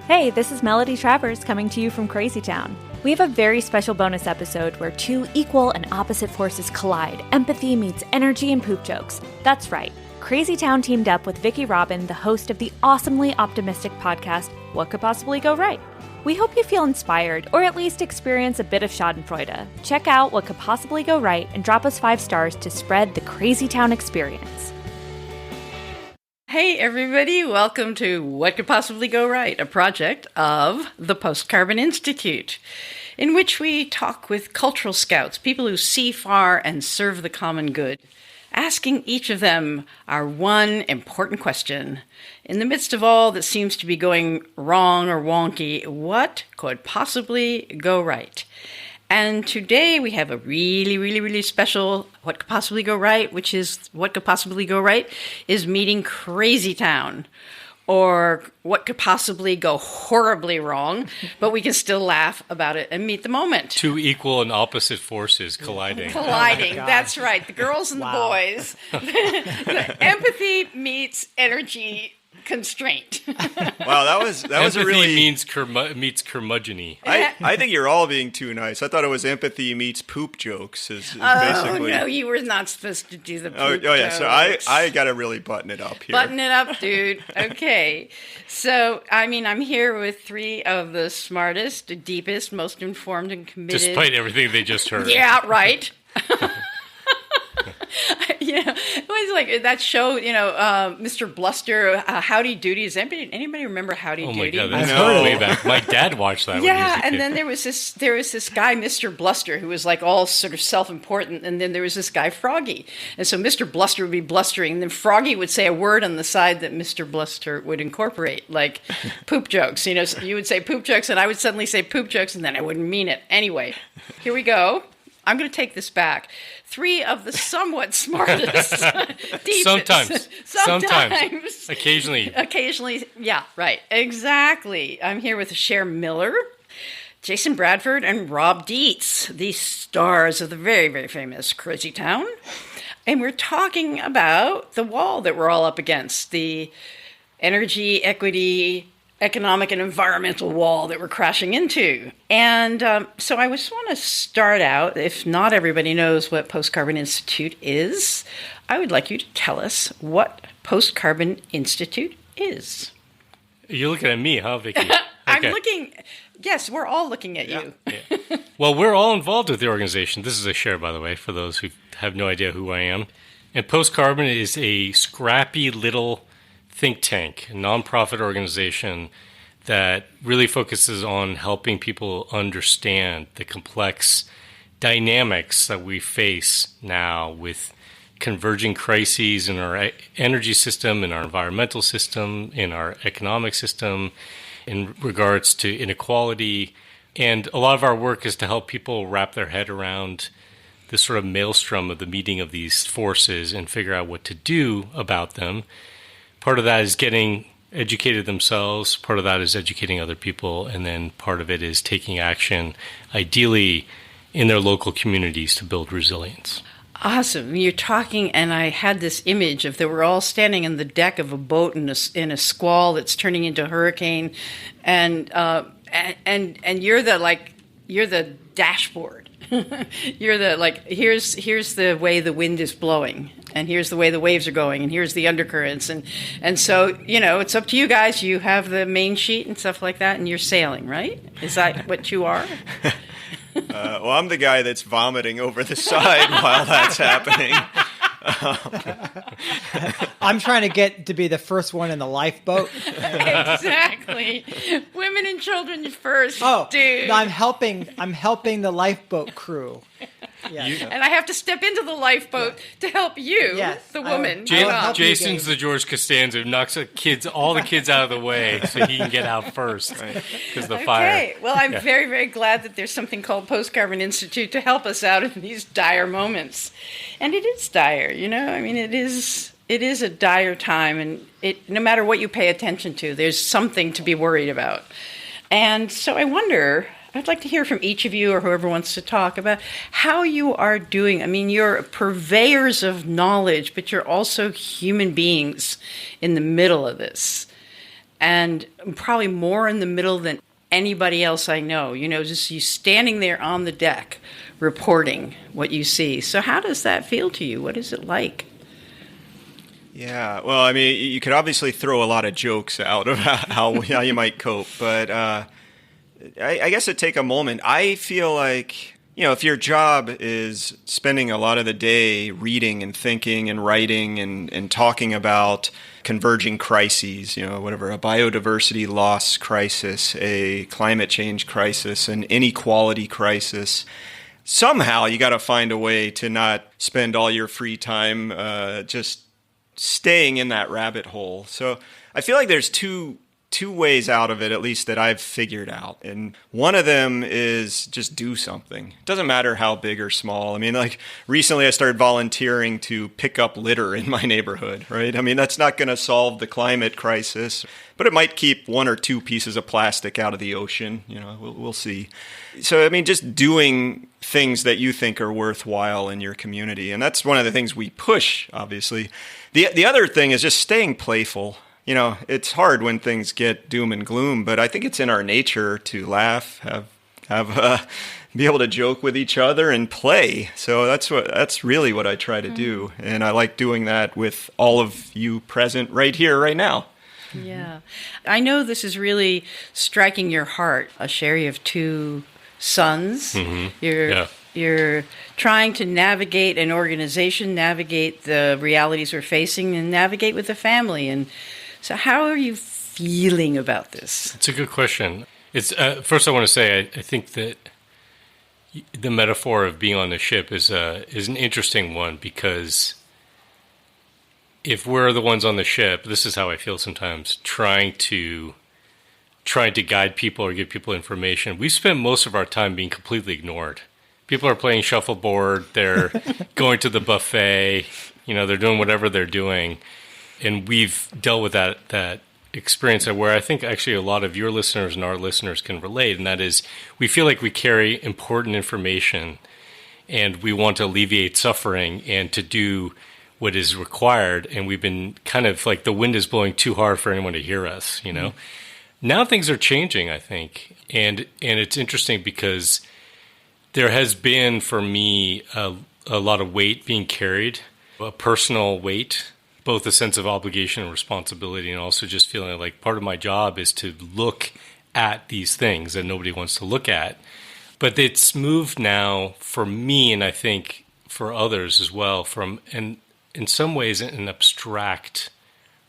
Hey, this is Melody Travers coming to you from Crazy Town. We have a very special bonus episode where two equal and opposite forces collide. Empathy meets energy and poop jokes. That's right. Crazy Town teamed up with Vicki Robin, the host of the awesomely optimistic podcast, What Could Possibly Go Right? We hope you feel inspired, or at least experience a bit of schadenfreude. Check out What Could Possibly Go Right and drop us 5 stars to spread the Crazy Town experience. Hey everybody, welcome to What Could Possibly Go Right, a project of the Post-Carbon Institute, in which we talk with cultural scouts, people who see far and serve the common good, asking each of them our one important question. In the midst of all that seems to be going wrong or wonky, what could possibly go right? And today we have a really special What Could Possibly Go Right, which is What Could Possibly Go Right is meeting Crazy Town, or what could possibly go horribly wrong, but we can still laugh about it and meet the moment. Two equal and opposite forces colliding. Colliding, that's right. The girls and the boys. The empathy meets energy constraint. Wow, that was a really meets curmudgeony. I think you're all being too nice. I thought it was empathy meets poop jokes. Is basically. No, you were not supposed to do the poop Oh yeah, jokes. so I got to really button it up here. Button it up, dude. Okay. So, I'm here with 3 of the smartest, deepest, most informed and committed. Despite everything they just heard. Yeah, right. It was like that show, Mr. Bluster, Howdy Doody. Does anybody remember Howdy Doody? Oh my God, that's way back. My dad watched that. Yeah, and then there was this guy, Mr. Bluster, who was like all sort of self-important, and then there was this guy, Froggy. And so Mr. Bluster would be blustering, and then Froggy would say a word on the side that Mr. Bluster would incorporate, like poop jokes. So you would say poop jokes, and I would suddenly say poop jokes, and then I wouldn't mean it. Anyway, here we go. I'm going to take this back. 3 of the somewhat smartest, deepest. Sometimes. Occasionally. Yeah, right. Exactly. I'm here with Cher Miller, Jason Bradford, and Rob Dietz, the stars of the very, very famous Crazy Town. And we're talking about the wall that we're all up against, the energy, equity, economic and environmental wall that we're crashing into. And so I just want to start out, if not everybody knows what Post-Carbon Institute is, I would like you to tell us what Post-Carbon Institute is. You're looking at me, huh, Vicki? Okay. I'm looking, yes, we're all looking at you. Yeah. Well, we're all involved with the organization. This is a share, by the way, for those who have no idea who I am. And Post-Carbon is a scrappy little think tank, a nonprofit organization that really focuses on helping people understand the complex dynamics that we face now with converging crises in our energy system, in our environmental system, in our economic system, in regards to inequality. And a lot of our work is to help people wrap their head around this sort of maelstrom of the meeting of these forces and figure out what to do about them. Part of that is getting educated themselves, part of that is educating other people, and then part of it is taking action, ideally in their local communities, to build resilience. Awesome. You're talking, and I had this image of that we're all standing on the deck of a boat in a squall that's turning into a hurricane, and you're the dashboard. You're the here's the way the wind is blowing, and here's the way the waves are going, and here's the undercurrents, and so it's up to you guys. You have the main sheet and stuff like that, and you're sailing, right? Is that what you are? Well, I'm the guy that's vomiting over the side while that's happening. I'm trying to get to be the first one in the lifeboat. Exactly. Women and children first, dude. No, I'm helping the lifeboat crew. Yes. And I have to step into the lifeboat to help you, the woman. Jason's the George Costanza who knocks all the kids out of the way so he can get out first because the fire. Okay, well, I'm very, very glad that there's something called Post-Carbon Institute to help us out in these dire moments. And it is dire, it is a dire time, and no matter what you pay attention to, there's something to be worried about. And so I wonder, I'd like to hear from each of you or whoever wants to talk about how you are doing. I mean, you're purveyors of knowledge, but you're also human beings in the middle of this. and probably more in the middle than anybody else I know. You know, just you standing there on the deck reporting what you see. So how does that feel to you? What is it like? Yeah, well, I mean, you could obviously throw a lot of jokes out of how you might cope, but I guess it'd take a moment. I feel like, if your job is spending a lot of the day reading and thinking and writing and talking about converging crises, whatever, a biodiversity loss crisis, a climate change crisis, an inequality crisis, somehow you got to find a way to not spend all your free time just staying in that rabbit hole. So I feel like there's two ways out of it, at least that I've figured out. And one of them is just do something. It doesn't matter how big or small. I mean, like recently I started volunteering to pick up litter in my neighborhood, right? I mean, that's not going to solve the climate crisis, but it might keep 1 or 2 pieces of plastic out of the ocean. We'll see. So, I mean, just doing things that you think are worthwhile in your community. And that's one of the things we push, obviously. The other thing is just staying playful. It's hard when things get doom and gloom, but I think it's in our nature to laugh, be able to joke with each other and play. So that's really what I try to do. And I like doing that with all of you present right here, right now. Yeah. I know this is really striking your heart. Sherry, you have 2 sons. Mm-hmm. You're trying to navigate an organization, navigate the realities we're facing, and navigate with the family. And so how are you feeling about this? It's a good question. It's first I want to say I think that the metaphor of being on the ship is an interesting one, because if we're the ones on the ship, this is how I feel sometimes, trying to guide people or give people information. We spend most of our time being completely ignored. People are playing shuffleboard, they're going to the buffet, they're doing whatever they're doing. And we've dealt with that experience where I think actually a lot of your listeners and our listeners can relate, and that is we feel like we carry important information and we want to alleviate suffering and to do what is required, and we've been kind of like the wind is blowing too hard for anyone to hear us, Mm-hmm. Now things are changing, I think, and it's interesting because there has been for me a lot of weight being carried, a personal weight, both a sense of obligation and responsibility, and also just feeling like part of my job is to look at these things that nobody wants to look at. But it's moved now for me, and I think for others as well, from in some ways an abstract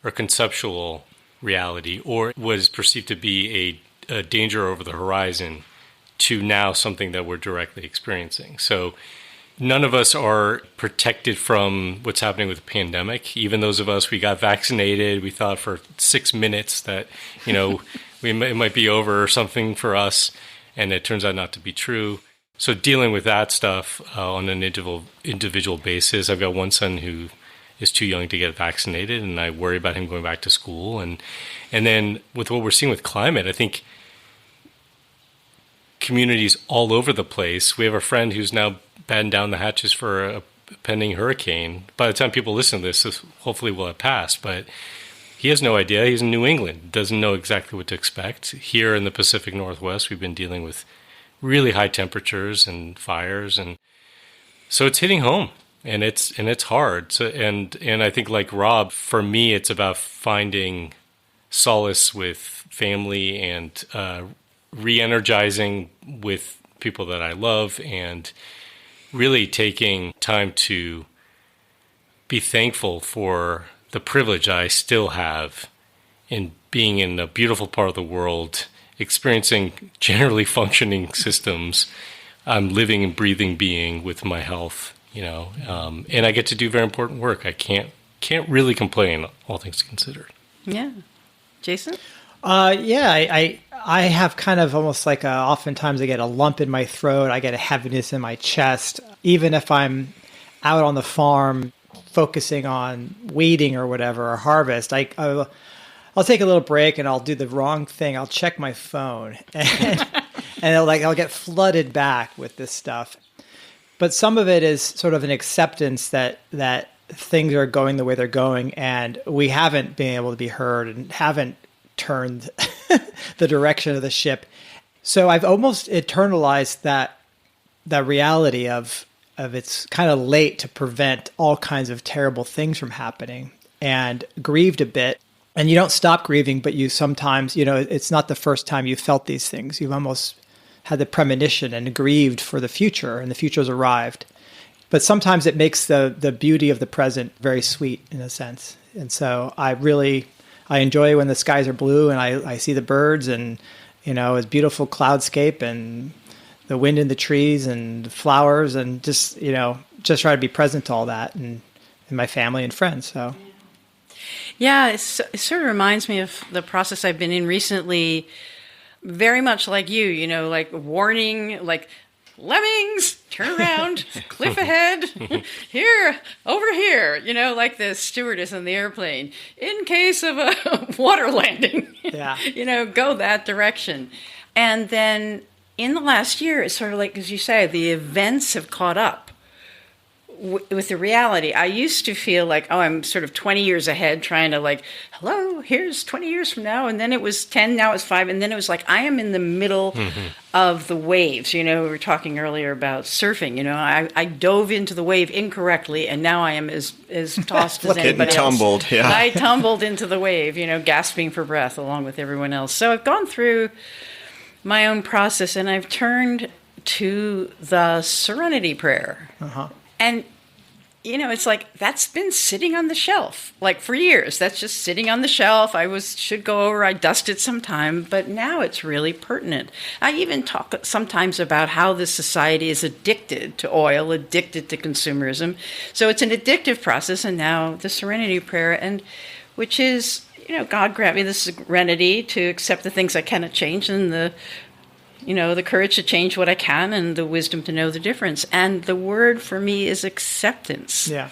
or conceptual reality, or what is perceived to be a danger over the horizon, to now something that we're directly experiencing. So none of us are protected from what's happening with the pandemic. Even those of us, we got vaccinated, we thought for 6 minutes that, it might be over or something for us, and it turns out not to be true. So dealing with that stuff on an individual basis. I've got one son who is too young to get vaccinated, and I worry about him going back to school. And then with what we're seeing with climate, I think communities all over the place. We have a friend who's now battened down the hatches for a pending hurricane. By the time people listen to this hopefully will have passed, but he has no idea. He's in New England, doesn't know exactly what to expect. Here in the Pacific Northwest, we've been dealing with really high temperatures and fires, and so it's hitting home, and it's hard. So and I think, like Rob, for me, it's about finding solace with family and re-energizing with people that I love, and really taking time to be thankful for the privilege I still have in being in a beautiful part of the world, experiencing generally functioning systems. I'm living and breathing being with my health, and I get to do very important work. I can't really complain, all things considered. Yeah. Jason? I have kind of almost like oftentimes I get a lump in my throat. I get a heaviness in my chest. Even if I'm out on the farm focusing on weeding or whatever, or harvest, I'll take a little break and I'll do the wrong thing. I'll check my phone and I'll get flooded back with this stuff. But some of it is sort of an acceptance that things are going the way they're going, and we haven't been able to be heard and haven't turned the direction of the ship. So I've almost internalized that reality of it's kind of late to prevent all kinds of terrible things from happening, and grieved a bit. And you don't stop grieving, but you sometimes, it's not the first time you felt these things. You've almost had the premonition and grieved for the future, and the future's arrived. But sometimes it makes the beauty of the present very sweet in a sense. And so I enjoy when the skies are blue and I see the birds and, it's beautiful cloudscape and the wind in the trees and the flowers, and just try to be present to all that and my family and friends. So. Yeah, it sort of reminds me of the process I've been in recently, very much like you, like warning, like lemmings, turn around, cliff ahead, over here, like the stewardess on the airplane, in case of a water landing, go that direction. And then in the last year, it's sort of like, as you say, the events have caught up with the reality. I used to feel like, I'm sort of 20 years ahead trying to like, hello, here's 20 years from now. And then it was 10, now it's 5. And then it was like, I am in the middle of the waves. We were talking earlier about surfing. I dove into the wave incorrectly, and now I am as tossed as anybody else. Tumbled, yeah. I tumbled into the wave, gasping for breath along with everyone else. So I've gone through my own process, and I've turned to the Serenity Prayer. And, it's like, that's been sitting on the shelf, like for years. That's just sitting on the shelf. Should go over, I dust it sometime, but now it's really pertinent. I even talk sometimes about how this society is addicted to oil, addicted to consumerism. So it's an addictive process, and now the Serenity Prayer, and which is, God grant me the serenity to accept the things I cannot change, and the courage to change what I can, and the wisdom to know the difference. And the word for me is acceptance. Yeah.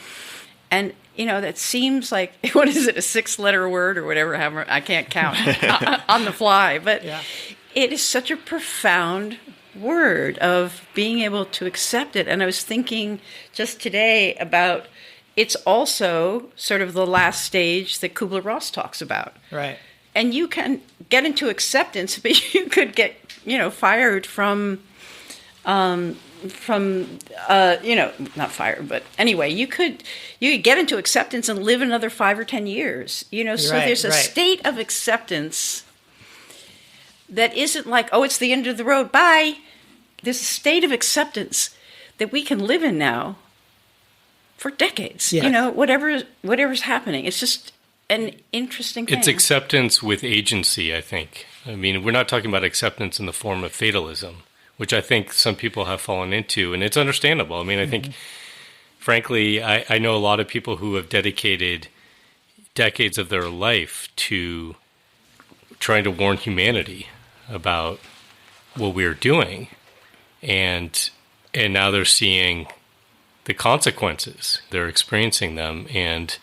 And, that seems like, what is it, a 6-letter word or whatever, I can't count on the fly. But it is such a profound word of being able to accept it. And I was thinking just today about, it's also sort of the last stage that Kubler-Ross talks about. Right. And you can get into acceptance, but you could get, fired from not fired, but anyway, you could get into acceptance and live another 5 or 10 years, so there's a state of acceptance that isn't like, it's the end of the road, bye. There's a state of acceptance that we can live in now for decades, whatever's happening. It's just an interesting thing. It's acceptance with agency, I think. I mean, we're not talking about acceptance in the form of fatalism, which I think some people have fallen into, and it's understandable. I mean, I think, frankly, I know a lot of people who have dedicated decades of their life to trying to warn humanity about what we're doing, and now they're seeing the consequences. They're experiencing them, and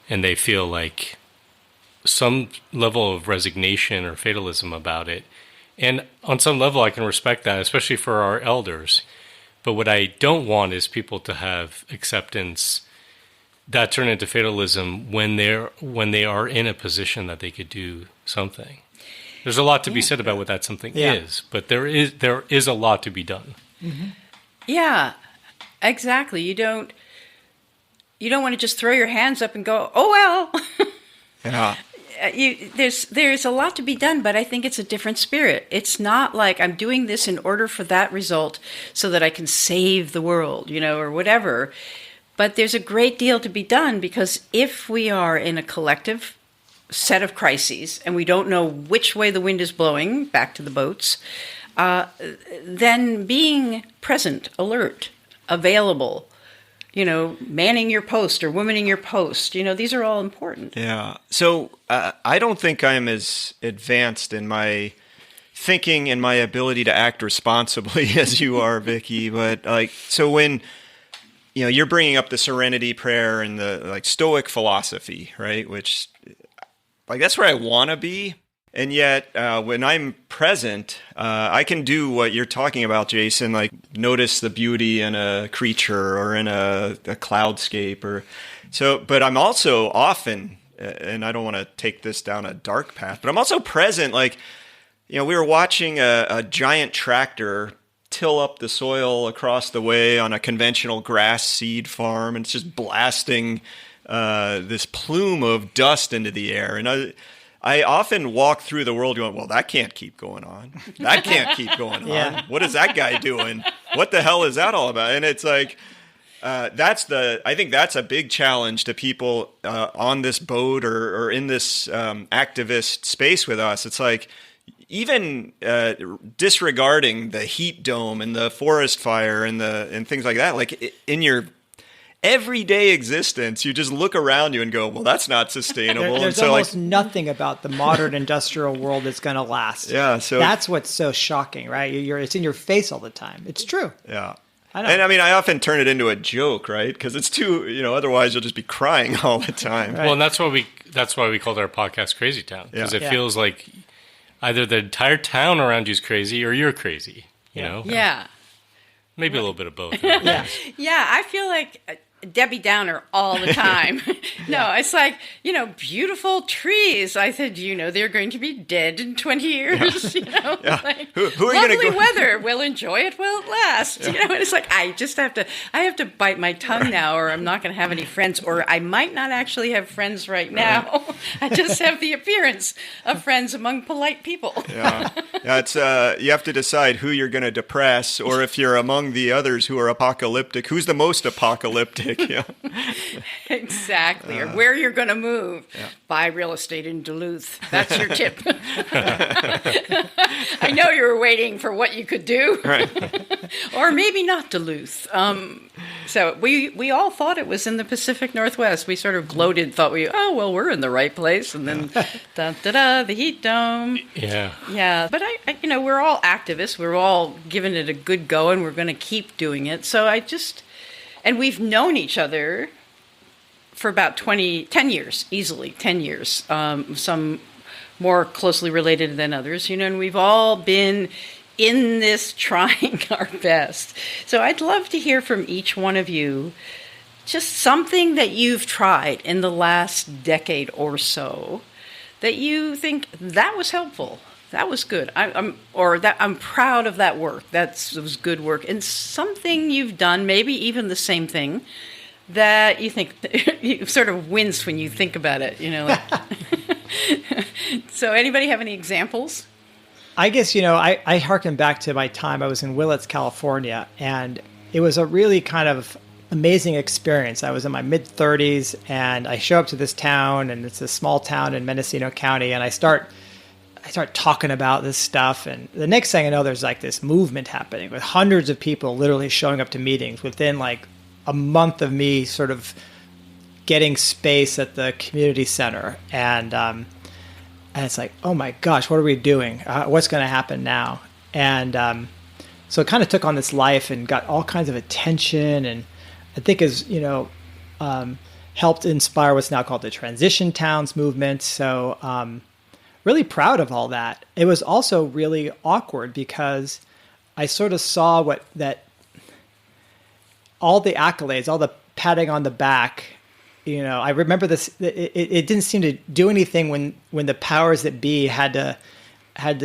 they feel like some level of resignation or fatalism about it. And on some level, I can respect that, especially for our elders. But what I don't want is people to have acceptance that turn into fatalism when they are in a position that they could do something. There's a lot to be said about what that something is, but there is a lot to be done. Mm-hmm. Yeah, exactly. You don't want to just throw your hands up and go, oh well. Yeah. There's a lot to be done, but I think it's a different spirit. It's not like I'm doing this in order for that result so that I can save the world, or whatever. But there's a great deal to be done, because if we are in a collective set of crises and we don't know which way the wind is blowing, back to the boats, then being present, alert, available, manning your post or womaning your post, these are all important. Yeah. So I don't think I'm as advanced in my thinking and my ability to act responsibly as you are, Vicki. But so when, you're bringing up the Serenity Prayer and the Stoic philosophy, right? Which that's where I want to be. And yet, when I'm present, I can do what you're talking about, Jason, like notice the beauty in a creature or in a cloudscape, but I'm also often and I don't want to take this down a dark path, but I'm also present. Like, we were watching a giant tractor till up the soil across the way on a conventional grass seed farm, and it's just blasting this plume of dust into the air. And I often walk through the world going, well, that can't keep going on. That can't keep going on. What is that guy doing? What the hell is that all about? And it's like, I think that's a big challenge to people on this boat or in this activist space with us. It's like, even disregarding the heat dome and the forest fire and things like that, like in your everyday existence, you just look around you and go, well, that's not sustainable. There's almost nothing about the modern industrial world that's going to last. Yeah, so that's what's so shocking, right? It's in your face all the time. It's true. Yeah. I know. And I mean, I often turn it into a joke, right? Because it's too, otherwise you'll just be crying all the time. Right. Well, and that's why we called our podcast Crazy Town, because it feels like either the entire town around you is crazy or you're crazy, you know? Yeah. Maybe a little bit of both. Yeah, I feel like Debbie Downer all the time. No, it's like, beautiful trees. I said, they're going to be dead in 20 years. Like, who are you lovely going to go? weather. We'll enjoy it while it lasts. And it's like, I have to bite my tongue now, or I'm not going to have any friends, or I might not actually have friends right now. I just have the appearance of friends among polite people. Yeah, it's you have to decide who you're going to depress, or if you're among the others who are apocalyptic, who's the most apocalyptic. Yeah. Exactly. Or where you're going to move. Yeah. Buy real estate in Duluth. That's your tip. I know you were waiting for what you could do. Right. Or maybe not Duluth. So we all thought it was in the Pacific Northwest. We sort of gloated, thought we're in the right place. And then, the heat dome. Yeah. Yeah. But we're all activists. We're all giving it a good go, and we're going to keep doing it. So and we've known each other for about 10 years, easily 10 years, some more closely related than others, and we've all been in this trying our best. So I'd love to hear from each one of you just something that you've tried in the last decade or so that you think that was helpful. That was good. I'm proud of that work. It was good work. And something you've done, maybe even the same thing, that you think you sort of wince when you think about it. So, anybody have any examples? I guess I harken back to my time. I was in Willits, California, and it was a really kind of amazing experience. I was in my mid-30s, and I show up to this town, and it's a small town in Mendocino County, and I start talking about this stuff, and the next thing I know, there's like this movement happening with hundreds of people literally showing up to meetings within like a month of me sort of getting space at the community center. And it's like, oh my gosh, what are we doing? What's going to happen now? And so it kind of took on this life and got all kinds of attention, and I think helped inspire what's now called the Transition Towns movement. So really proud of all that. It was also really awkward because I sort of saw all the accolades, all the patting on the back. I remember this. It didn't seem to do anything when the powers that be had to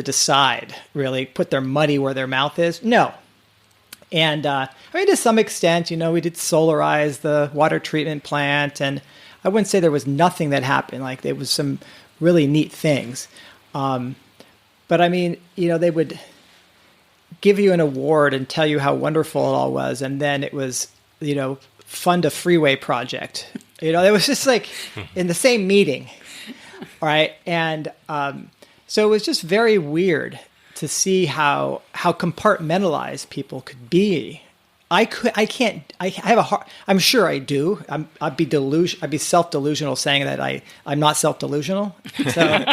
decide, really put their money where their mouth is. No. And to some extent, we did solarize the water treatment plant, and I wouldn't say there was nothing that happened. Like, there was some really neat things. But I mean, they would give you an award and tell you how wonderful it all was. And then it was, fund a freeway project. It was just like in the same meeting. Right. And so it was just very weird to see how compartmentalized people could be. I'm sure I do. I'd be self-delusional saying that I'm not self-delusional. So,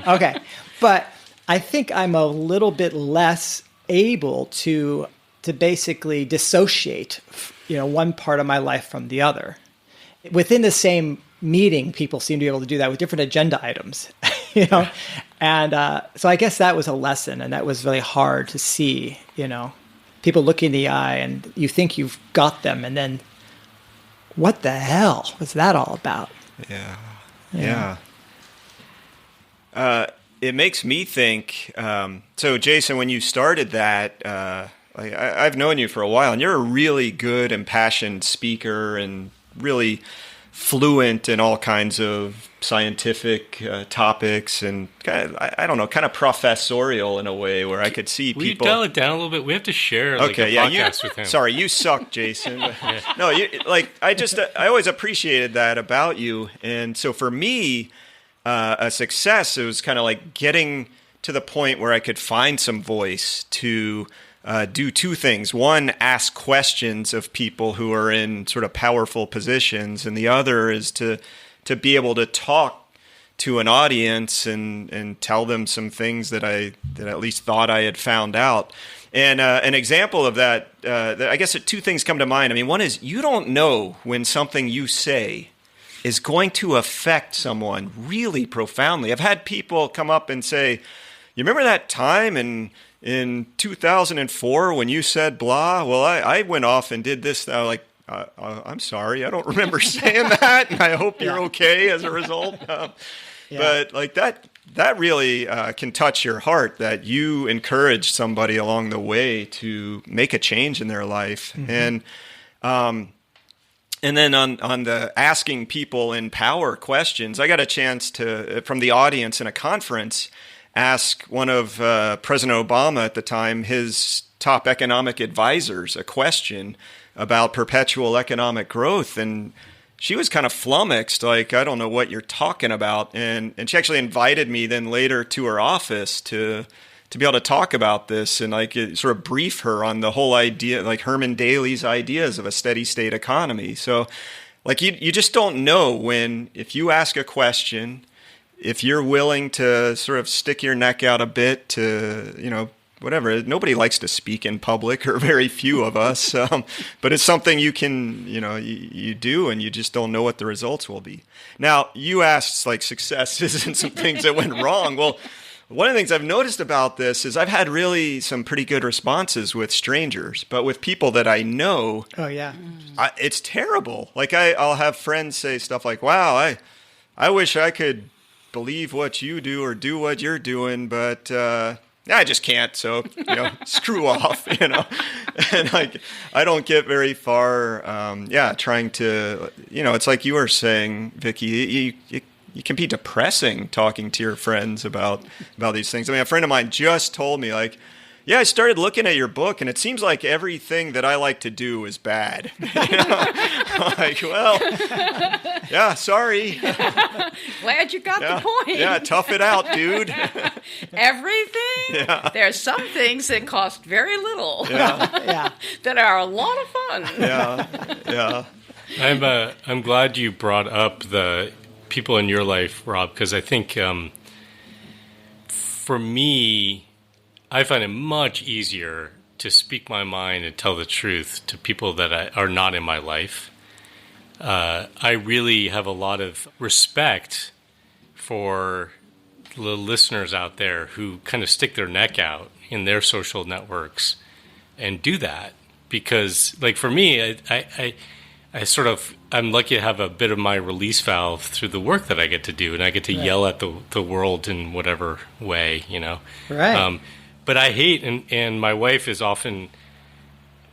okay. But I think I'm a little bit less able to basically dissociate, one part of my life from the other. Within the same meeting, people seem to be able to do that with different agenda items, And so I guess that was a lesson, and that was really hard to see, people look in the eye and you think you've got them, and then what the hell was that all about? Yeah. Yeah. It makes me think. So, Jason, when you started that, I've known you for a while, and you're a really good, impassioned speaker, and really fluent in all kinds of scientific topics, and I don't know, kind of professorial in a way, where I could see Will people. you dial it down a little bit? We have to share a podcast with him. Sorry, you suck, Jason. No, I always appreciated that about you, and so for me, a success, it was kind of like getting to the point where I could find some voice to do two things. One, ask questions of people who are in sort of powerful positions, and the other is to be able to talk to an audience and tell them some things that I at least thought I had found out. And an example of that, I guess two things come to mind. I mean, one is you don't know when something you say is going to affect someone really profoundly. I've had people come up and say, "You remember that time in 2004 when you said blah? Well, I went off and did this." Like, I'm sorry, I don't remember saying that, and I hope you're okay as a result. But like that really can touch your heart, that you encouraged somebody along the way to make a change in their life. Mm-hmm. And then on the asking people in power questions, I got a chance to, from the audience in a conference, ask one of President Obama at the time, his top economic advisors, a question about perpetual economic growth. And she was kind of flummoxed, like, I don't know what you're talking about. And she actually invited me then later to her office to be able to talk about this and like sort of brief her on the whole idea, like Herman Daly's ideas of a steady state economy. So like you just don't know when, if you ask a question, if you're willing to sort of stick your neck out a bit to, whatever. Nobody likes to speak in public, or very few of us, but it's something you can, you do, and you just don't know what the results will be. Now, you asked like successes and some things that went wrong. Well, one of the things I've noticed about this is I've had really some pretty good responses with strangers, but with people that I know, it's terrible. Like I'll have friends say stuff like, "Wow, I wish I could believe what you do or do what you're doing, but I just can't. So screw off." And like I don't get very far. Trying to, it's like you were saying, Vicki. You can be depressing talking to your friends about these things. I mean, a friend of mine just told me, like, "Yeah, I started looking at your book, and it seems like everything that I like to do is bad." I'm like, well, yeah, sorry. Glad you got the point. Yeah, tough it out, dude. Everything? Yeah. There are some things that cost very little that are a lot of fun. Yeah. I'm glad you brought up the people in your life, Rob, because I think for me, I find it much easier to speak my mind and tell the truth to people that are not in my life. I really have a lot of respect for the listeners out there who kind of stick their neck out in their social networks and do that, because like for me, I'm lucky to have a bit of my release valve through the work that I get to do, and I get to yell at the world in whatever way, Right. But I hate, and my wife is often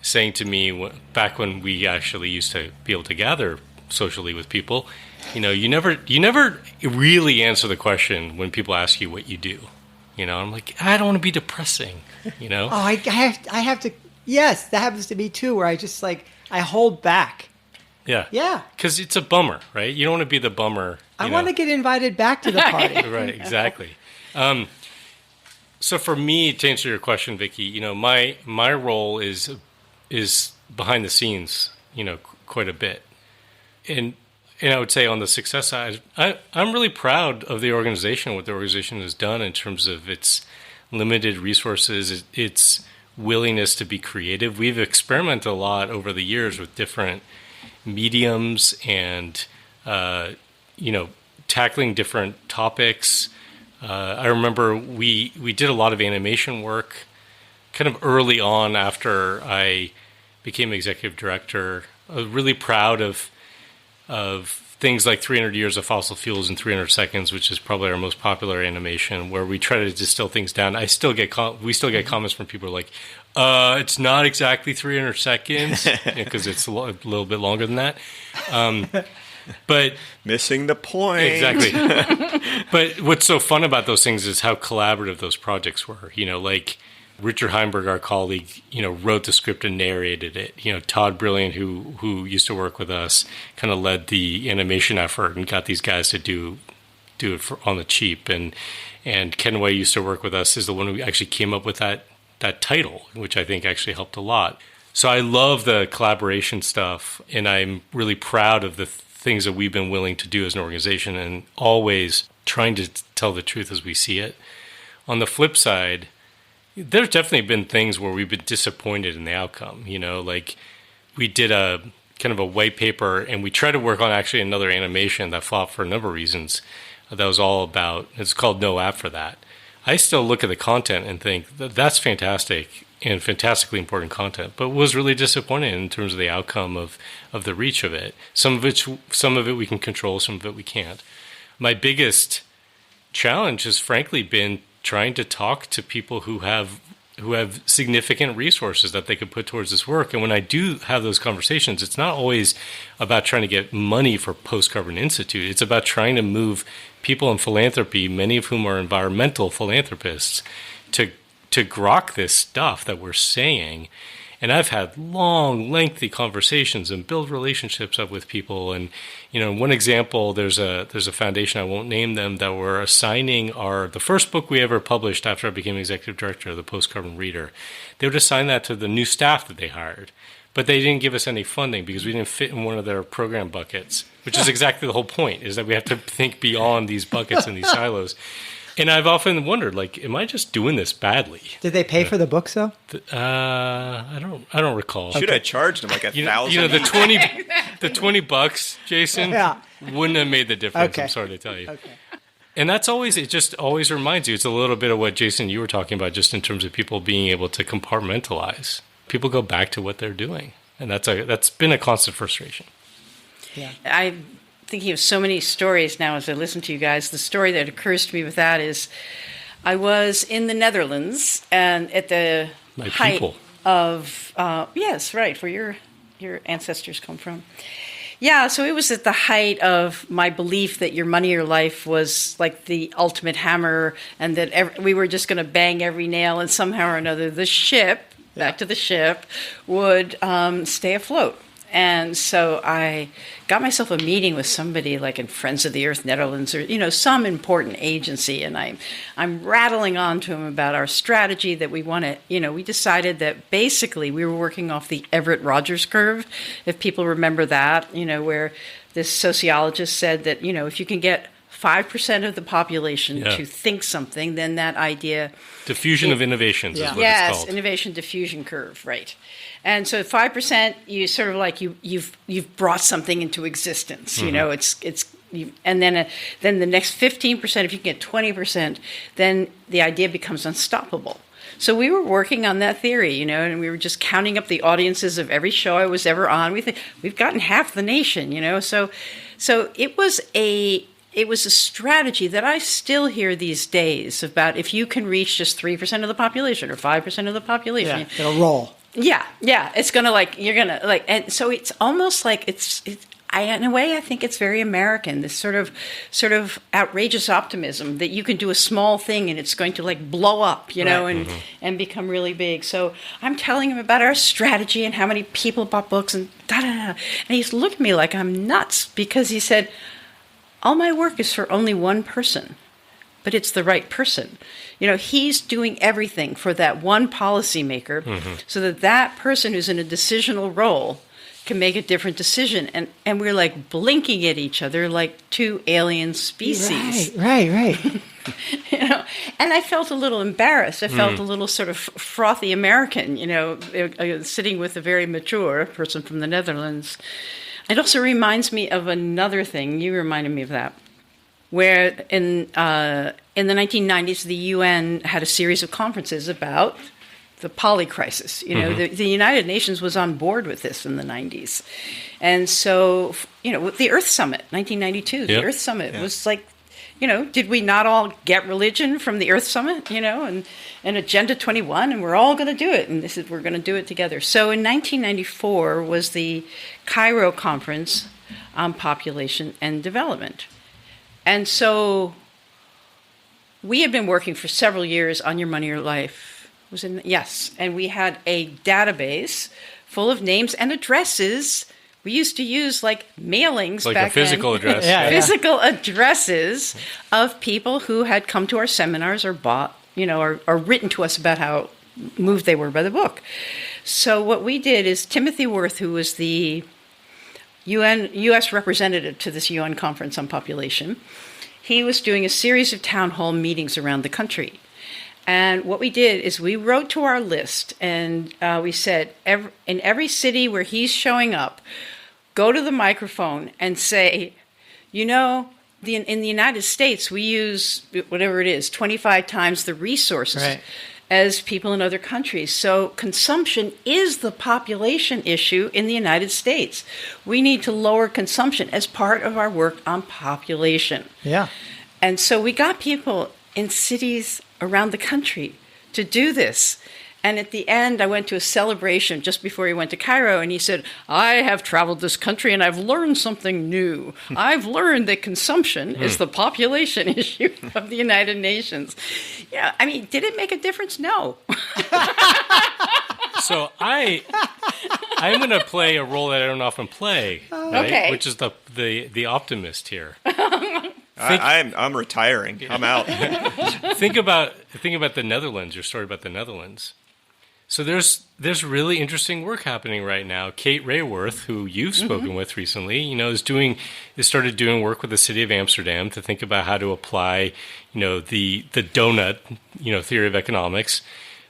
saying to me, back when we actually used to be able to gather socially with people, you never really answer the question when people ask you what you do. I'm like, I don't want to be depressing. Oh, I have to. Yes, that happens to me too. Where I just I hold back. Yeah. Because it's a bummer, right? You don't want to be the bummer. I want to get invited back to the party. Right, exactly. So for me, to answer your question, Vicki, my role is behind the scenes, quite a bit. And I would say on the success side, I'm really proud of the organization, what the organization has done in terms of its limited resources, its willingness to be creative. We've experimented a lot over the years with different mediums and, tackling different topics. I remember we did a lot of animation work kind of early on after I became executive director. I was really proud of things like 300 Years of Fossil Fuels in 300 Seconds, which is probably our most popular animation, where we try to distill things down. We still get comments from people like, it's not exactly 300 seconds, because it's a little bit longer than that. But missing the point. Exactly. But what's so fun about those things is how collaborative those projects were. Like Richard Heinberg, our colleague, wrote the script and narrated it. Todd Brilliant, who used to work with us, kind of led the animation effort and got these guys to do it on the cheap. And Ken Way used to work with us, is the one who actually came up with that title, which I think actually helped a lot. So I love the collaboration stuff, and I'm really proud of the things that we've been willing to do as an organization, and always trying to tell the truth as we see it. On the flip side, there's definitely been things where we've been disappointed in the outcome. Like we did a kind of a white paper, and we tried to work on actually another animation that flopped for a number of reasons. That was all about, it's called No App for That. I still look at the content and think that's fantastic and fantastically important content, but was really disappointed in terms of the outcome of the reach of it. Some of it we can control, some of it we can't. My biggest challenge has frankly been trying to talk to people who have significant resources that they could put towards this work. And when I do have those conversations, it's not always about trying to get money for Post Carbon Institute. It's about trying to move people in philanthropy, many of whom are environmental philanthropists, to grok this stuff that we're saying. And I've had long, lengthy conversations and build relationships up with people. And, one example, there's a foundation, I won't name them, that were assigning the first book we ever published after I became executive director of the Post Carbon Reader. They would assign that to the new staff that they hired. But they didn't give us any funding because we didn't fit in one of their program buckets, which is exactly the whole point, is that we have to think beyond these buckets and these silos. And I've often wondered, am I just doing this badly? Did they pay for the books though? I don't recall. Should have charged them like $1,000. The $20, Jason, wouldn't have made the difference. Okay. I'm sorry to tell you. Okay. And it just always reminds you. It's a little bit of what Jason you were talking about, just in terms of people being able to compartmentalize. People go back to what they're doing, and that's been a constant frustration. Yeah, I'm thinking of so many stories now as I listen to you guys. The story that occurs to me with that is, I was in the Netherlands, and at the height of yes, right, where your ancestors come from. Yeah, so it was at the height of my belief that your money or life was like the ultimate hammer, and that we were just going to bang every nail, and somehow or another the ship, back to the ship, would stay afloat. And so I got myself a meeting with somebody like in Friends of the Earth Netherlands, or some important agency, and I'm rattling on to him about our strategy that we want to. We decided that basically we were working off the Everett-Rogers curve, if people remember that. Where this sociologist said that if you can get 5% of the population to think something, then that idea... Diffusion of innovations is what it's called. Yes, innovation diffusion curve, right. And so 5%, you sort of like you've brought something into existence. Mm-hmm. And then the next 15%, if you can get 20%, then the idea becomes unstoppable. So we were working on that theory, and we were just counting up the audiences of every show I was ever on. We've gotten half the nation, So it was a strategy that I still hear these days about if you can reach just 3% of the population or 5% of the population. Yeah, it'll roll. Yeah. It's going to you're going to and so it's almost like in a way, I think it's very American, this sort of outrageous optimism that you can do a small thing and it's going to blow up, and become really big. So I'm telling him about our strategy and how many people bought books and da-da-da. And he's looked at me like I'm nuts because he said, all my work is for only one person, but it's the right person. He's doing everything for that one policymaker so that person who's in a decisional role can make a different decision. And we're blinking at each other like two alien species. Right. And I felt a little embarrassed. I felt a little sort of frothy American, sitting with a very mature person from the Netherlands. It also reminds me of another thing. You reminded me of that, where in the 1990s, the UN had a series of conferences about the poly crisis. The United Nations was on board with this in the 90s. And so, with the Earth Summit, 1992, the Earth Summit was like, did we not all get religion from the Earth Summit, and Agenda 21, and we're all going to do it, and we're going to do it together. So in 1994 was the Cairo Conference on Population and Development. And so we had been working for several years on Your Money, Your Life. And we had a database full of names and addresses. We used to use mailings like back a physical then. address. Physical addresses of people who had come to our seminars or bought, or written to us about how moved they were by the book. So what we did is Timothy Worth, who was the U.S. representative to this UN conference on population, he was doing a series of town hall meetings around the country. And what we did is we wrote to our list, and we said, in every city where he's showing up, go to the microphone and say, in the United States, we use, whatever it is, 25 times the resources as people in other countries. So consumption is the population issue in the United States. We need to lower consumption as part of our work on population. Yeah. And so we got people in cities around the country to do this. And at the end, I went to a celebration just before he went to Cairo, and he said, I have traveled this country and I've learned something new. I've learned that consumption is the population issue of the United Nations. Did it make a difference? No. So I'm going to play a role that I don't often play, right? Okay. Which is the optimist here. I'm retiring. I'm out. Think about the Netherlands. Your story about the Netherlands. So there's really interesting work happening right now. Kate Rayworth, who you've spoken with recently, is started doing work with the city of Amsterdam to think about how to apply, the donut, theory of economics,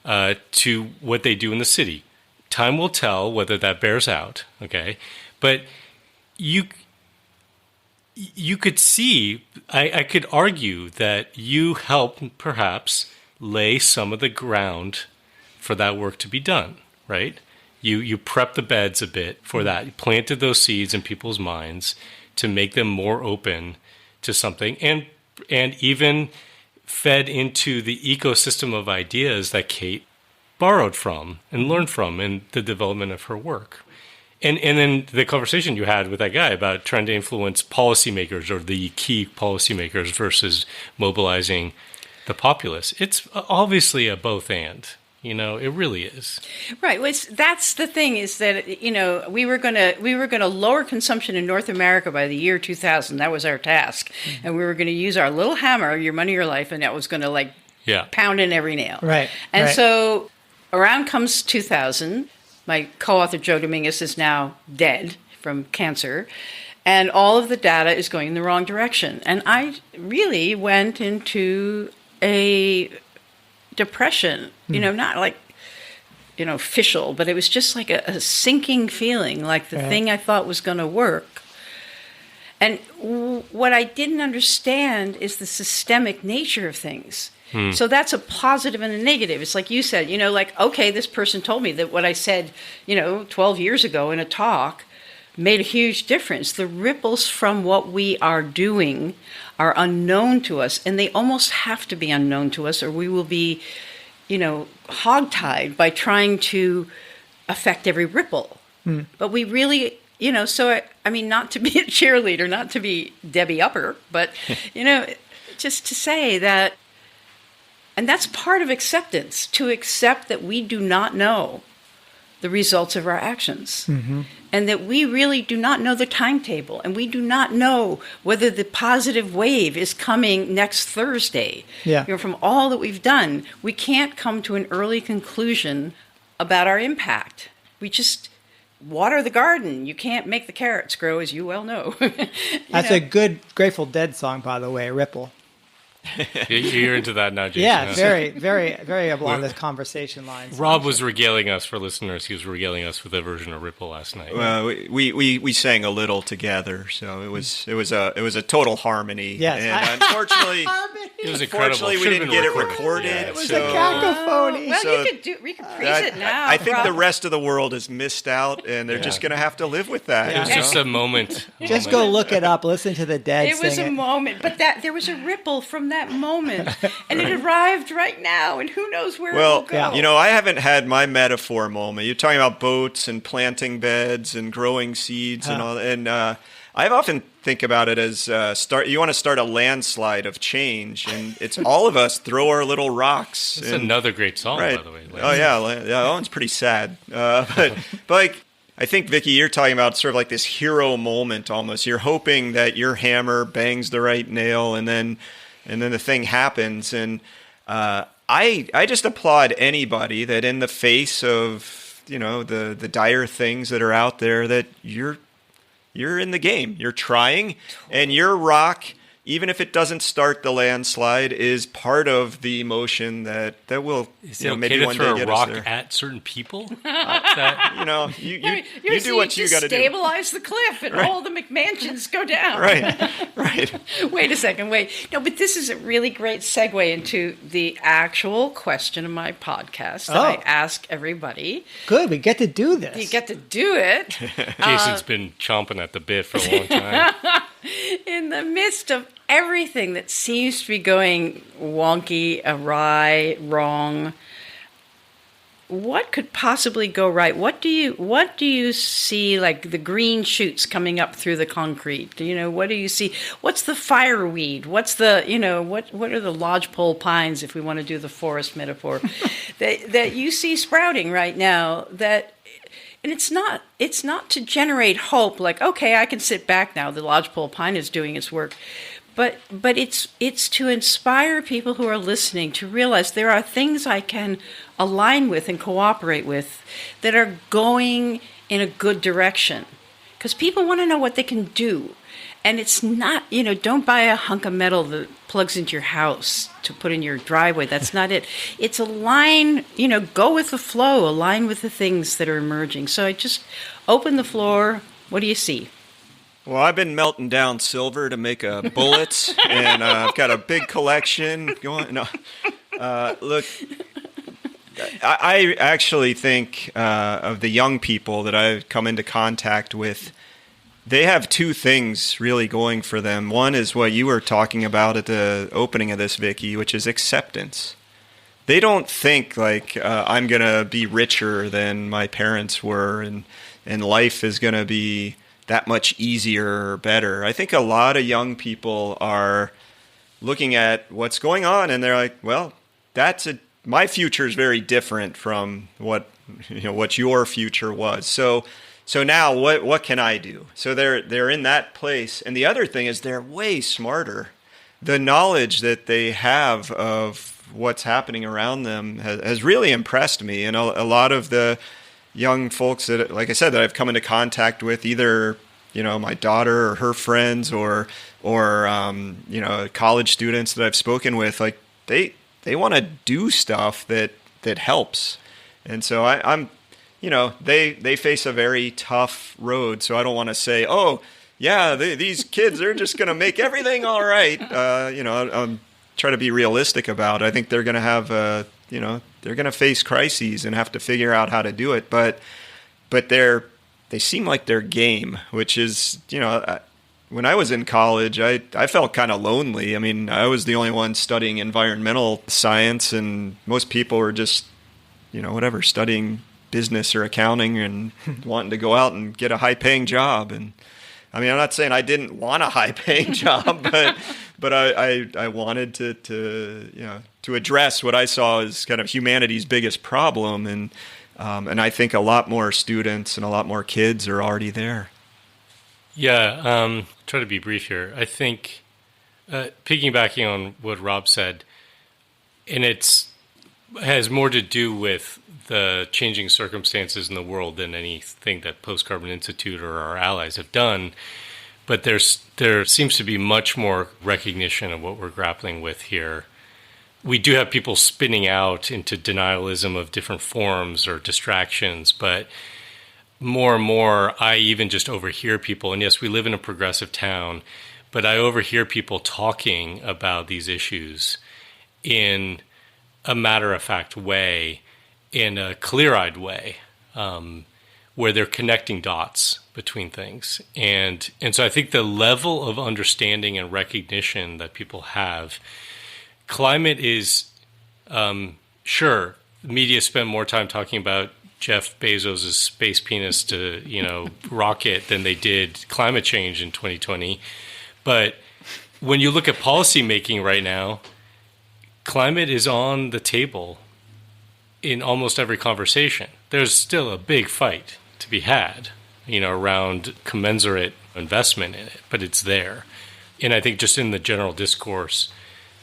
to what they do in the city. Time will tell whether that bears out. Okay, but you could see, I could argue that you help perhaps lay some of the ground for that work to be done, right? You prep the beds a bit for that. You planted those seeds in people's minds to make them more open to something, and even fed into the ecosystem of ideas that Kate borrowed from and learned from in the development of her work. And then the conversation you had with that guy about trying to influence policymakers or the key policymakers versus mobilizing the populace. It's obviously a both and. It really is. Right. That's the thing is that, we were going to lower consumption in North America by the year 2000. That was our task. Mm-hmm. And we were going to use our little hammer, Your Money, Your Life, and that was going to pound in every nail. Right. And so around comes 2000. My co-author, Joe Dominguez, is now dead from cancer. And all of the data is going in the wrong direction. And I really went into a depression, not official, but it was just like a sinking feeling, like the thing I thought was going to work. And what I didn't understand is the systemic nature of things. So that's a positive and a negative. It's like you said, okay, this person told me that what I said, 12 years ago in a talk made a huge difference. The ripples from what we are doing are unknown to us, and they almost have to be unknown to us, or we will be, hogtied by trying to affect every ripple. But we really, not to be a cheerleader, not to be Debbie Upper, but, just to say that, and that's part of acceptance, to accept that we do not know the results of our actions. Mm-hmm. And that we really do not know the timetable, and we do not know whether the positive wave is coming next Thursday. Yeah. From all that we've done, we can't come to an early conclusion about our impact. We just water the garden. You can't make the carrots grow, as you well know. That's a good Grateful Dead song, by the way, Ripple. You're into that now, Jason. Yeah, very, very, very along the conversation lines. Rob was regaling us, for listeners, he was regaling us with a version of Ripple last night. Well, we sang a little together, so it was a total harmony. Yes. And unfortunately, It was incredible. Fortunately, we Should've didn't been get it recorded. recorded. Yeah, It was so- a cacophony. Well, So we could freeze it now. I think the Rob. rest of the world has missed out, and they're just going to have to live with that. It was you just know? a moment. Just go look it up. Listen to the dead It was sing a it. moment, but there was a ripple from that moment, and it arrived right now, and who knows where it will Well, go. you know, I haven't had my metaphor moment. You're talking about boats and planting beds and growing seeds and all, and I often think about it as you want to start a landslide of change, and it's all of us throw our little rocks. It's and, another great song, right. by the way. Oh yeah, that one's pretty sad. But like, I think Vicki, you're talking about sort of like this hero moment almost. You're hoping that your hammer bangs the right nail, and then the thing happens. And I just applaud anybody that in the face of, you know, the dire things that are out there, that you're in the game. You're trying, and your rock, even if it doesn't start the landslide, is part of the emotion that will, Is you it know, okay maybe to one throw day a get us rock there. at certain people? That- You know, you do what you got to do. Stabilize the cliff, and all the McMansions go down. Right. Wait a second. No, but this is a really great segue into the actual question of my podcast that I Oh. ask everybody. Good, we get to do this. You get to do it Jason's been chomping at the bit for a long time. in the midst of everything that seems to be going wonky, awry, wrong. What could possibly go right? What do you see, like the green shoots coming up through the concrete? You know, what do you see? What's the fireweed? What's the, you know, what are the lodgepole pines, if we want to do the forest metaphor, that you see sprouting right now? And it's not to generate hope, like, okay, I can sit back now, the lodgepole pine is doing its work. But it's to inspire people who are listening to realize there are things I can align with and cooperate with that are going in a good direction. Because people want to know what they can do. And it's not, you know, don't buy a hunk of metal that plugs into your house to put in your driveway. That's not it. It's align, you know, go with the flow, align with the things that are emerging. So I just open the floor. What do you see? Well, I've been melting down silver to make bullets, and I've got a big collection going. No, look, I actually think of the young people that I've come into contact with. They have two things really going for them. One is what you were talking about at the opening of this, Vicki, which is acceptance. They don't think like I'm going to be richer than my parents were, and life is going to be that much easier or better. I think a lot of young people are looking at what's going on, and they're like, well, my future is very different from what your future was. So now what can I do? So they're in that place. And the other thing is they're way smarter. The knowledge that they have of what's happening around them has really impressed me. And a lot of the young folks that, like I said, that I've come into contact with, either, you know, my daughter or her friends or you know, college students that I've spoken with, like they want to do stuff that helps. And so I'm, you know, they face a very tough road. So I don't want to say, oh yeah, these kids are just going to make everything all right. You know, I'm try to be realistic about it. I think they're going to have you know, they're going to face crises and have to figure out how to do it. But they seem like they're game, which is, you know, when I was in college, I felt kind of lonely. I mean, I was the only one studying environmental science, and most people were just, you know, whatever, studying business or accounting and wanting to go out and get a high-paying job. And I mean, I'm not saying I didn't want a high-paying job, but I wanted to you know, to address what I saw as kind of humanity's biggest problem, and I think a lot more students and a lot more kids are already there. Yeah, try to be brief here. I think piggybacking on what Rob said, and it has more to do with the changing circumstances in the world than anything that Post Carbon Institute or our allies have done. But there seems to be much more recognition of what we're grappling with here. We do have people spinning out into denialism of different forms or distractions, but more and more, I even just overhear people. And yes, we live in a progressive town, but I overhear people talking about these issues in a matter-of-fact way, in a clear-eyed way, where they're connecting dots between things. And so I think the level of understanding and recognition that people have, climate is, sure, media spend more time talking about Jeff Bezos' space penis to, rocket than they did climate change in 2020. But when you look at policy making right now, climate is on the table in almost every conversation. There's still a big fight to be had, around commensurate investment in it, but it's there. And I think just in the general discourse,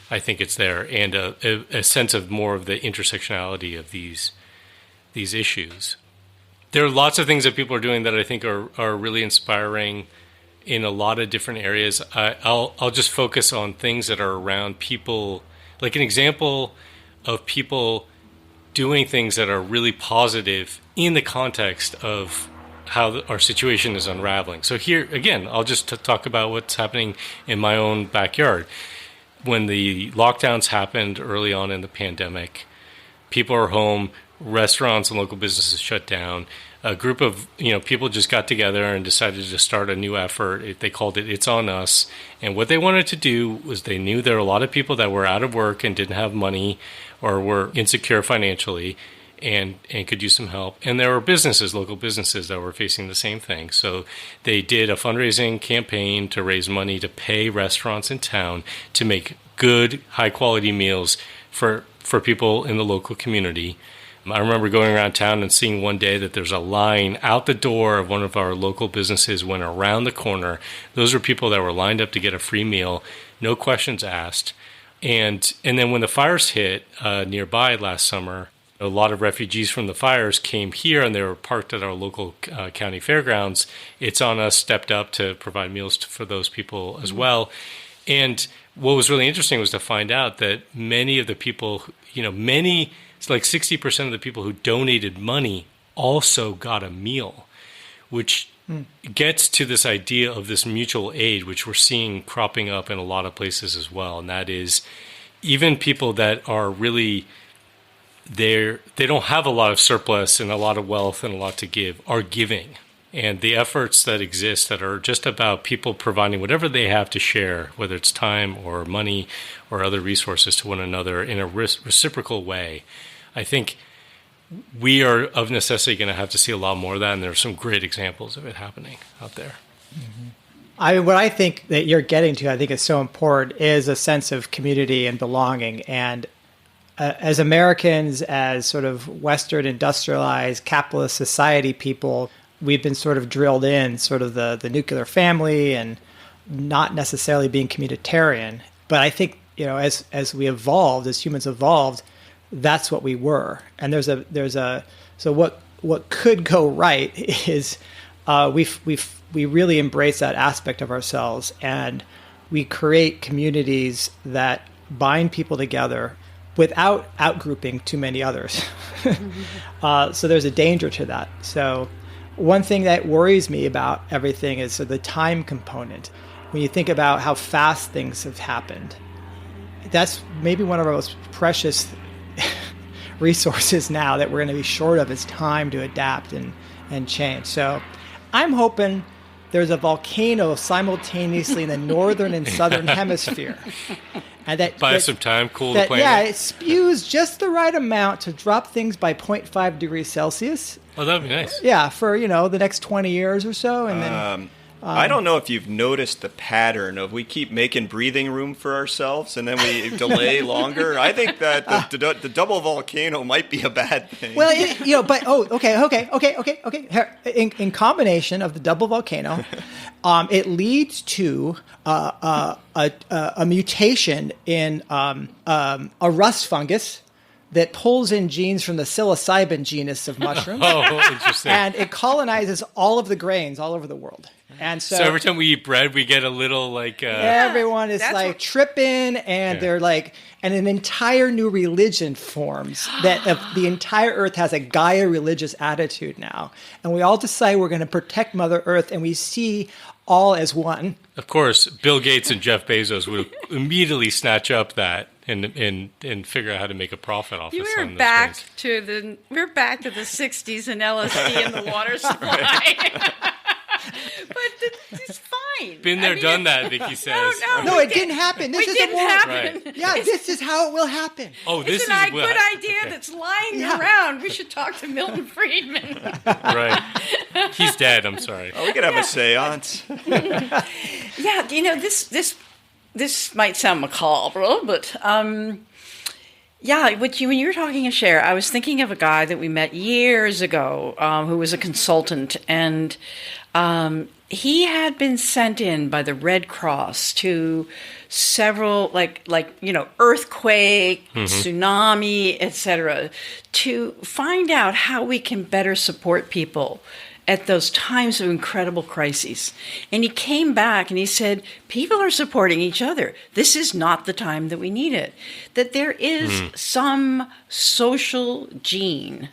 I think it's there, and a sense of more of the intersectionality of these issues. There are lots of things that people are doing that I think are really inspiring in a lot of different areas. I'll just focus on things that are around people, like an example of people doing things that are really positive in the context of how our situation is unraveling. So here, again, I'll just talk about what's happening in my own backyard. When the lockdowns happened early on in the pandemic, people are home, restaurants and local businesses shut down. A group of people just got together and decided to start a new effort. They called it It's On Us. And what they wanted to do was, they knew there were a lot of people that were out of work and didn't have money or were insecure financially and could use some help. And there were businesses, local businesses, that were facing the same thing. So they did a fundraising campaign to raise money to pay restaurants in town to make good, high-quality meals for people in the local community. I remember going around town and seeing one day that there's a line out the door of one of our local businesses, went around the corner. Those were people that were lined up to get a free meal, no questions asked. And then when the fires hit nearby last summer, a lot of refugees from the fires came here and they were parked at our local county fairgrounds. It's On Us stepped up to provide meals for those people as well. And what was really interesting was to find out that many of the people, it's like 60% of the people who donated money also got a meal, which gets to this idea of this mutual aid, which we're seeing cropping up in a lot of places as well. And that is, even people that are really they don't have a lot of surplus and a lot of wealth and a lot to give are giving. And the efforts that exist that are just about people providing whatever they have to share, whether it's time or money or other resources to one another in a reciprocal way, I think we are of necessity going to have to see a lot more of that, and there are some great examples of it happening out there. Mm-hmm. What I think that you're getting to, I think is so important, is a sense of community and belonging. And as Americans, as sort of Western industrialized capitalist society people, we've been sort of drilled in sort of the nuclear family and not necessarily being communitarian. But I think, as we evolved, as humans evolved, that's what we were. And so what could go right is we really embrace that aspect of ourselves, and we create communities that bind people together without outgrouping too many others. So there's a danger to that. So one thing that worries me about everything is the time component. When you think about how fast things have happened, that's maybe one of our most precious resources now that we're going to be short of, is time to adapt and change. So I'm hoping there's a volcano simultaneously in the northern and southern hemisphere. And buy us some time, cool the planet. Yeah, it spews just the right amount to drop things by 0.5 degrees Celsius. Oh, that would be nice. Yeah, for, the next 20 years or so. And then I don't know if you've noticed the pattern of we keep making breathing room for ourselves and then we delay longer. I think that the double volcano might be a bad thing. Well, okay. In combination of the double volcano, it leads to a mutation in a rust fungus that pulls in genes from the psilocybin genus of mushrooms. Oh, interesting. And it colonizes all of the grains all over the world. And so every time we eat bread, we get a little like everyone is that's like what- tripping, and they're like, and an entire new religion forms that the entire earth has a Gaia religious attitude now. And we all decide we're going to protect Mother Earth, and we see all as one. Of course, Bill Gates and Jeff Bezos would immediately snatch up that and figure out how to make a profit off of We're back to the 60s and LSD and the water supply. But it's fine. Been there, done that, Vicki says. No, it didn't happen. This is didn't a moral. happen. Right. Yeah, this is how it will happen. Oh, this It's is a good idea that's lying around. We should talk to Milton Friedman. right. He's dead. I'm sorry. Oh, we could have a seance. Yeah, this might sound macabre, but when you were talking to Cher, I was thinking of a guy that we met years ago who was a consultant, and he had been sent in by the Red Cross to several earthquake, tsunami, etc., to find out how we can better support people at those times of incredible crises. And he came back and he said, people are supporting each other. This is not the time that we need it. That there is some social gene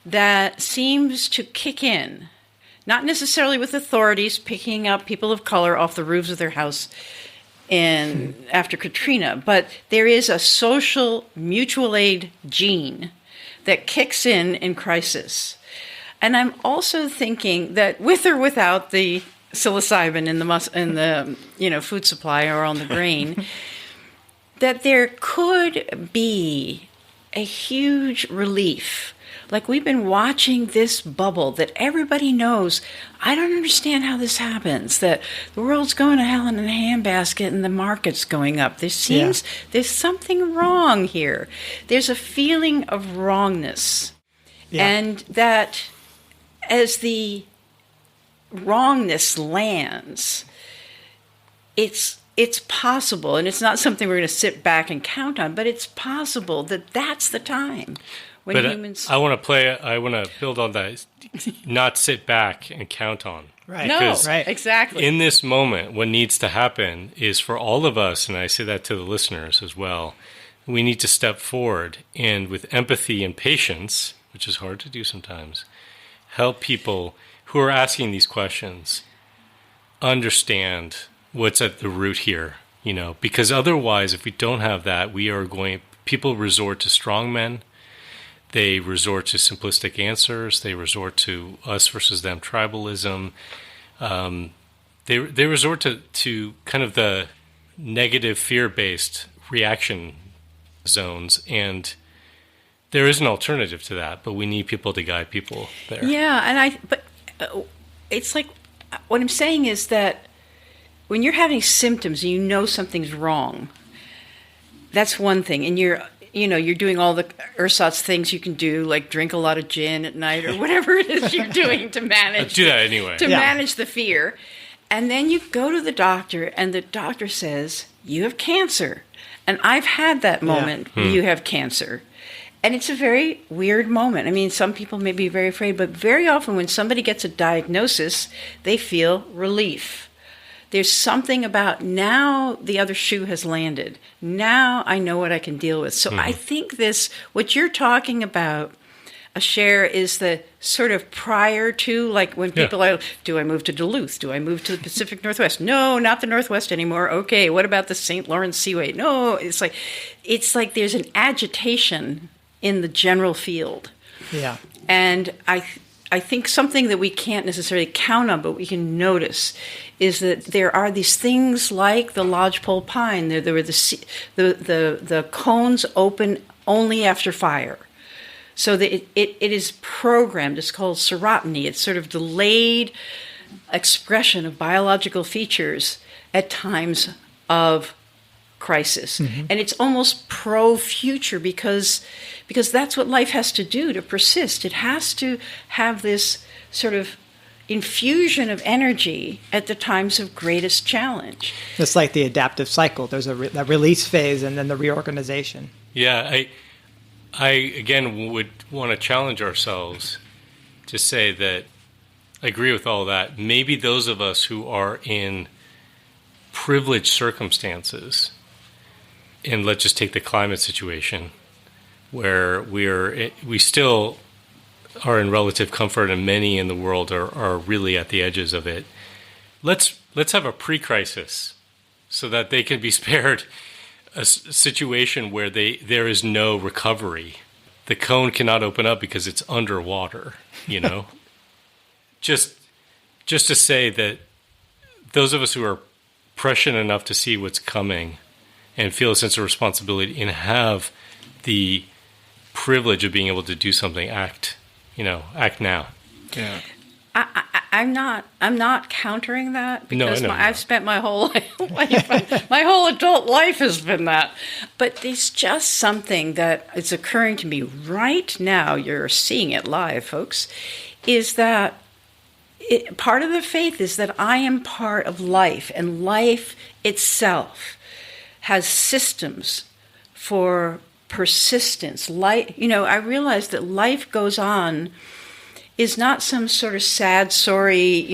that seems to kick in, not necessarily with authorities picking up people of color off the roofs of their house after Katrina, but there is a social mutual aid gene that kicks in crisis. And I'm also thinking that with or without the psilocybin in the food supply or on the grain, that there could be a huge relief. Like, we've been watching this bubble that everybody knows. I don't understand how this happens, that the world's going to hell in a handbasket and the market's going up. There's something wrong here. There's a feeling of wrongness. Yeah. And that as the wrongness lands, it's possible, and it's not something we're going to sit back and count on, but it's possible that that's the time when humans... I want to build on that, not sit back and count on. Right. Because exactly. In this moment, what needs to happen is for all of us, and I say that to the listeners as well, we need to step forward and with empathy and patience, which is hard to do sometimes, help people who are asking these questions understand what's at the root here, because otherwise, if we don't have that, people resort to strong men. They resort to simplistic answers. They resort to us versus them tribalism. They resort to kind of the negative fear-based reaction zones, and there is an alternative to that, but we need people to guide people there. Yeah, but it's like, what I'm saying is that when you're having symptoms and you know something's wrong, that's one thing, and you're doing all the ersatz things you can do, like drink a lot of gin at night or whatever it is you're doing to manage. Do that anyway. Manage the fear, and then you go to the doctor, and the doctor says you have cancer, and I've had that moment. You have cancer. And it's a very weird moment. I mean, some people may be very afraid, but very often when somebody gets a diagnosis, they feel relief. There's something about, now the other shoe has landed. Now I know what I can deal with. So I think what you're talking about, Cher, is the sort of prior to, like when people are, do I move to Duluth? Do I move to the Pacific Northwest? No, not the Northwest anymore. Okay, what about the St. Lawrence Seaway? No, it's like there's an agitation in the general field. Yeah. And I think something that we can't necessarily count on, but we can notice, is that there are these things like the lodgepole pine. There were the cones open only after fire. So that it is programmed. It's called serotiny. It's sort of delayed expression of biological features at times of crisis. And it's almost pro-future because that's what life has to do to persist. It has to have this sort of infusion of energy at the times of greatest challenge. It's like the adaptive cycle. There's a release phase and then the reorganization. Yeah, I again would want to challenge ourselves to say that I agree with all that. Maybe those of us who are in privileged circumstances, and let's just take the climate situation, where we still are in relative comfort, and many in the world are really at the edges of it. Let's have a pre-crisis so that they can be spared a situation where there is no recovery. The cone cannot open up because it's underwater, you know? just to say that those of us who are prescient enough to see what's coming and feel a sense of responsibility and have the privilege of being able to do something, act now. Yeah. I'm not countering that, because No, I've spent my whole life, my whole adult life has been that. But it's just something that is occurring to me right now. You're seeing it live, folks. Is that part of the faith is that I am part of life, and life itself has systems for persistence. I realize that life goes on is not some sort of sad, sorry,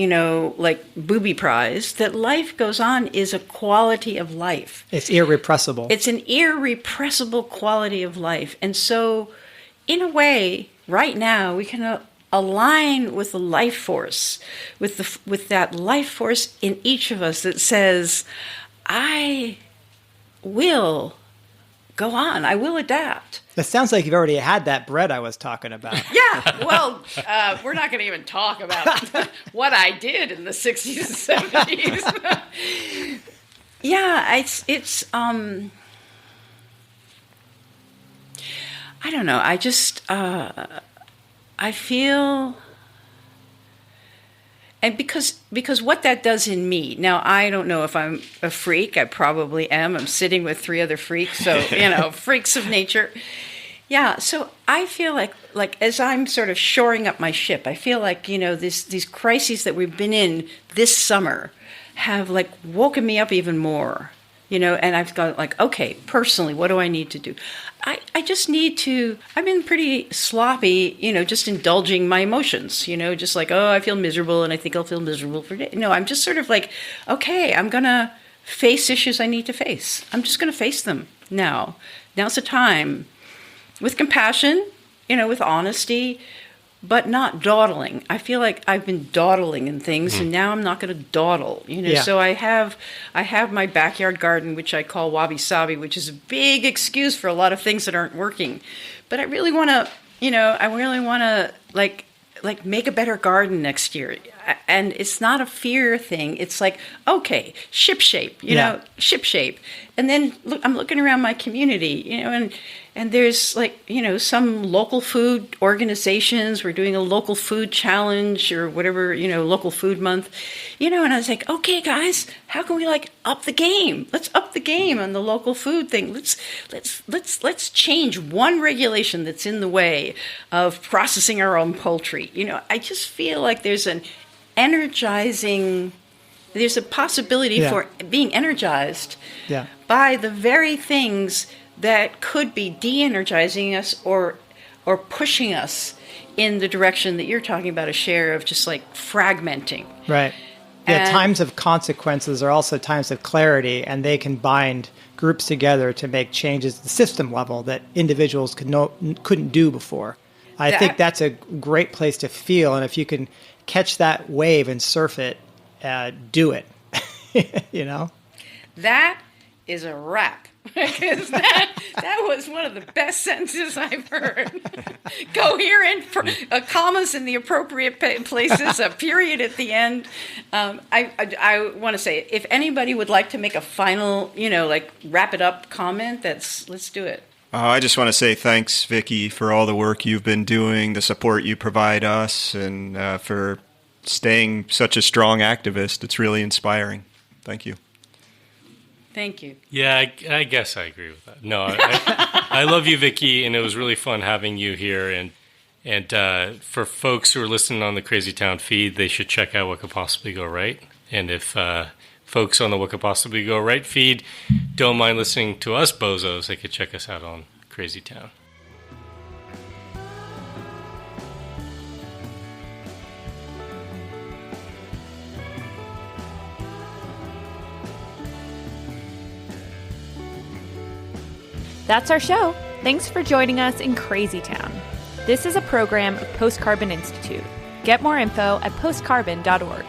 like booby prize. That life goes on is a quality of life. It's irrepressible. It's an irrepressible quality of life. And so, in a way, right now, we can align with the life force, with that life force in each of us that says, I will go on. I will adapt. It sounds like you've already had that bread I was talking about. Yeah, well, we're not going to even talk about what I did in the 60s and 70s. Yeah, it's I don't know. I just, I feel, and because what that does in me, now I don't know if I'm a freak. I probably am. I'm sitting with 3 other freaks, so, freaks of nature. Yeah, so I feel like as I'm sort of shoring up my ship, I feel like, these crises that we've been in this summer have like woken me up even more, and I've got like, okay, personally, what do I need to do? I just need to, I've been pretty sloppy, just indulging my emotions, just like, oh, I feel miserable and I think I'll feel miserable for days. No, I'm just sort of like, okay, I'm going to face issues I need to face. I'm just going to face them now. Now's the time. With compassion, with honesty, but not dawdling. I feel like I've been dawdling in things, and now I'm not going to dawdle. Yeah. So I have my backyard garden, which I call wabi sabi, which is a big excuse for a lot of things that aren't working. But I really want to, like make a better garden next year. And it's not a fear thing. It's like, okay, ship shape, ship shape. And then I'm looking around my community, and there's like, some local food organizations. We're doing a local food challenge or whatever, local food month, and I was like, okay, guys, how can we like up the game? Let's up the game on the local food thing. Let's change one regulation that's in the way of processing our own poultry. I just feel like there's a possibility for being energized by the very things that could be de-energizing us or pushing us in the direction that you're talking about, a share of just like fragmenting. Right. Yeah, And times of consequences are also times of clarity, and they can bind groups together to make changes at the system level that individuals couldn't do before. I think that's a great place to feel, and if you can catch that wave and surf it, do it. That is a wrap. Because that was one of the best sentences I've heard. Coherent, commas in the appropriate places, a period at the end. I want to say, if anybody would like to make a final, wrap it up comment, let's do it. I just want to say thanks, Vicki, for all the work you've been doing, the support you provide us, and for staying such a strong activist. It's really inspiring. Thank you. Thank you. Yeah, I guess I agree with that. No, I love you, Vicki, and it was really fun having you here. And for folks who are listening on the Crazy Town feed, they should check out What Could Possibly Go Right. And if folks on the What Could Possibly Go Right feed don't mind listening to us bozos, they could check us out on Crazy Town. That's our show. Thanks for joining us in Crazy Town. This is a program of Post Carbon Institute. Get more info at postcarbon.org.